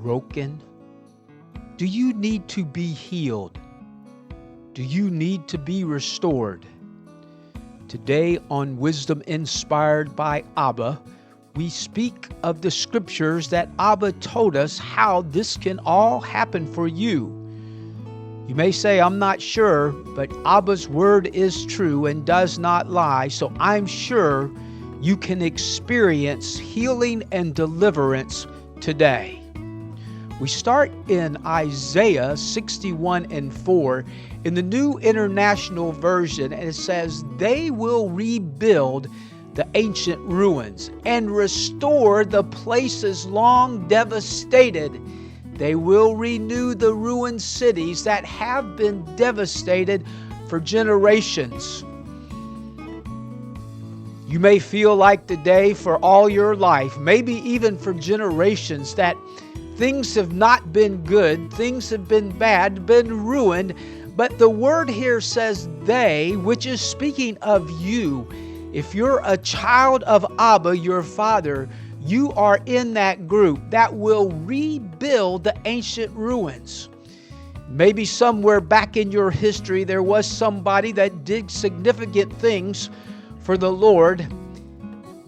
broken? Do you need to be healed? Do you need to be restored? Today on Wisdom Inspired by Abba, we speak of the scriptures that Abba told us how this can all happen for you. You may say, I'm not sure, but Abba's word is true and does not lie, so I'm sure you can experience healing and deliverance today. We start in Isaiah 61:4 in the New International Version, and it says, they will rebuild the ancient ruins and restore the places long devastated. They will renew the ruined cities that have been devastated for generations. You may feel like today for all your life, maybe even for generations, that things have not been good, things have been bad, been ruined. But the word here says they, which is speaking of you. If you're a child of Abba, your Father, you are in that group that will rebuild the ancient ruins. Maybe somewhere back in your history there was somebody that did significant things for the Lord,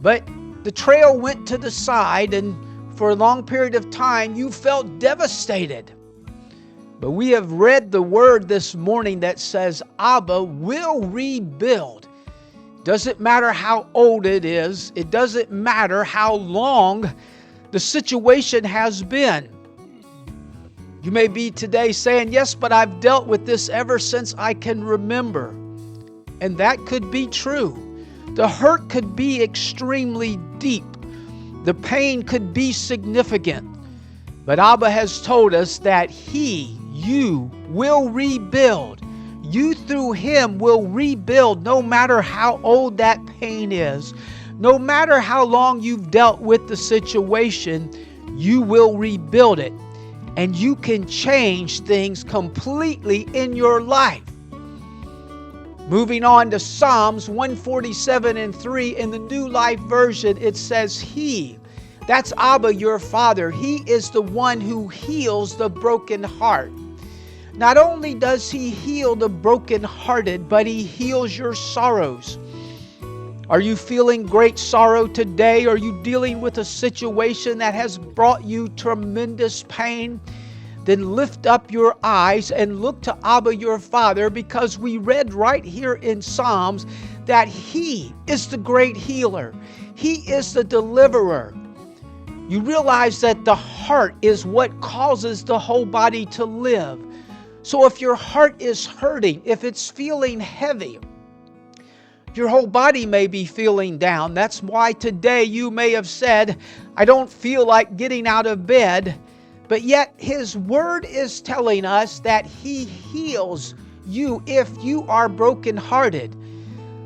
but the trail went to the side, and for a long period of time you felt devastated. But we have read the word this morning that says Abba will rebuild. Doesn't matter how old it is. It doesn't matter how long the situation has been. You may be today saying, yes, but I've dealt with this ever since I can remember. And that could be true. The hurt could be extremely deep. The pain could be significant. But Abba has told us that you will rebuild. You through Him will rebuild no matter how old that pain is. No matter how long you've dealt with the situation, you will rebuild it. And you can change things completely in your life. Moving on to Psalms 147:3 in the New Life Version, it says, that's Abba your Father. He is the one who heals the broken heart. Not only does He heal the brokenhearted, but He heals your sorrows. Are you feeling great sorrow today? Are you dealing with a situation that has brought you tremendous pain? Then lift up your eyes and look to Abba your Father, because we read right here in Psalms that He is the great healer. He is the deliverer. You realize that the heart is what causes the whole body to live. So if your heart is hurting, if it's feeling heavy, your whole body may be feeling down. That's why today you may have said, I don't feel like getting out of bed. But yet His word is telling us that He heals you if you are brokenhearted.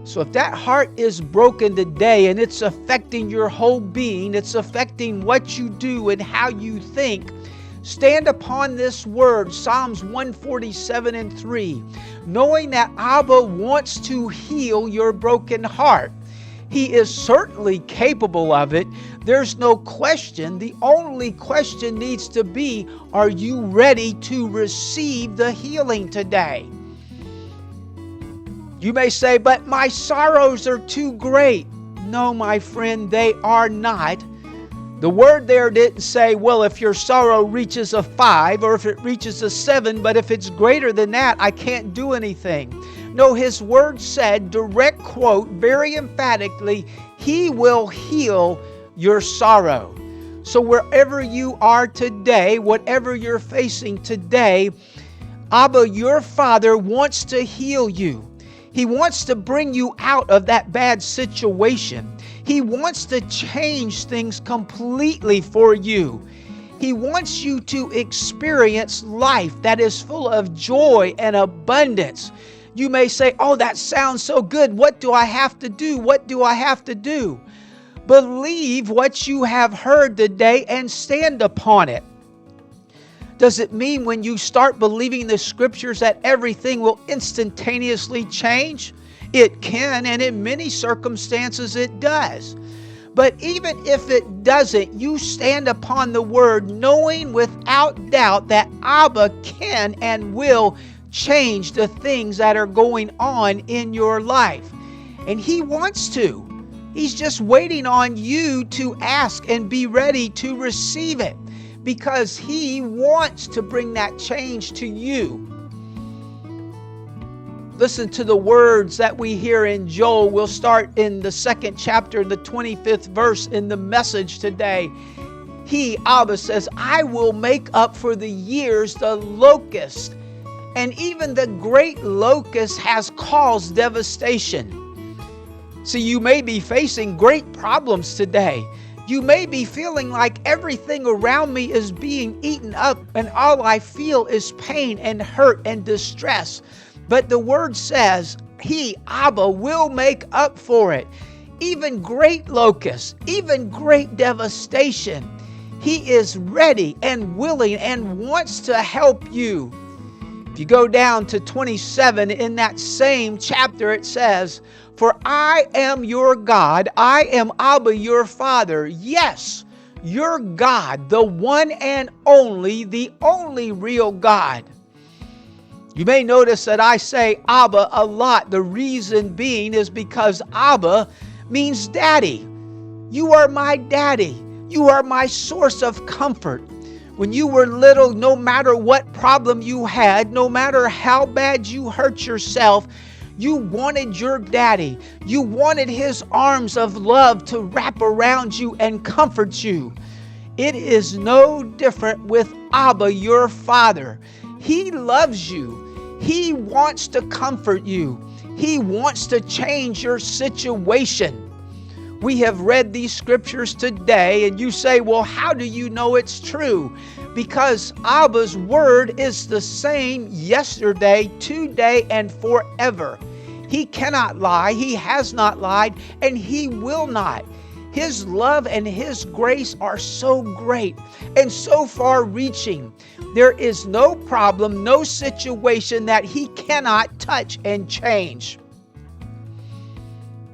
So if that heart is broken today and it's affecting your whole being, it's affecting what you do and how you think, stand upon this word, Psalms 147:3, knowing that Abba wants to heal your broken heart. He is certainly capable of it. There's no question. The only question needs to be, are you ready to receive the healing today? You may say, but my sorrows are too great. No, my friend, they are not. The word there didn't say, well, if your sorrow reaches a 5 or if it reaches a 7, but if it's greater than that, I can't do anything. No, His word said, direct quote, very emphatically, He will heal your sorrow. So wherever you are today, whatever you're facing today, Abba, your Father, wants to heal you. He wants to bring you out of that bad situation. He wants to change things completely for you. He wants you to experience life that is full of joy and abundance. You may say, oh, that sounds so good. What do I have to do? What do I have to do? Believe what you have heard today and stand upon it. Does it mean when you start believing the scriptures that everything will instantaneously change? It can, and in many circumstances it does. But even if it doesn't, you stand upon the word, knowing without doubt that Abba can and will change the things that are going on in your life. And He wants to. He's just waiting on you to ask and be ready to receive it, because He wants to bring that change to you. Listen to the words that we hear in Joel. We'll start in the 2nd chapter, the 25th verse in the Message today. He, Abba, says, I will make up for the years the locust, and even the great locust has caused devastation. So you may be facing great problems today. You may be feeling like everything around me is being eaten up and all I feel is pain and hurt and distress. But the word says, He, Abba, will make up for it. Even great locusts, even great devastation. He is ready and willing and wants to help you. If you go down to 27 in that same chapter, it says, For I am your God, I am Abba your Father. Yes, your God, the one and only, the only real God. You may notice that I say Abba a lot. The reason being is because Abba means daddy. You are my daddy. You are my source of comfort. When you were little, no matter what problem you had, no matter how bad you hurt yourself, you wanted your daddy. You wanted his arms of love to wrap around you and comfort you. It is no different with Abba, your Father. He loves you. He wants to comfort you. He wants to change your situation. We have read these scriptures today, and you say, well, how do you know it's true? Because Abba's word is the same yesterday, today, and forever. He cannot lie. He has not lied, and He will not. His love and His grace are so great and so far-reaching. There is no problem, no situation that He cannot touch and change.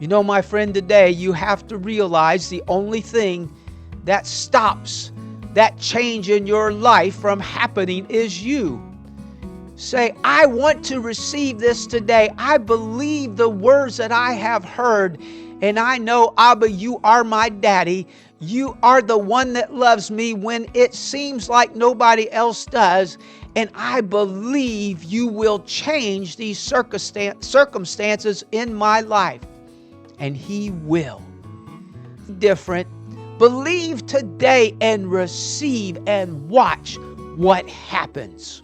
You know, my friend, today you have to realize the only thing that stops that change in your life from happening is you. Say, I want to receive this today. I believe the words that I have heard, and I know, Abba, you are my daddy. You are the one that loves me when it seems like nobody else does. And I believe you will change these circumstances in my life. And He will. Different. Believe today and receive and watch what happens.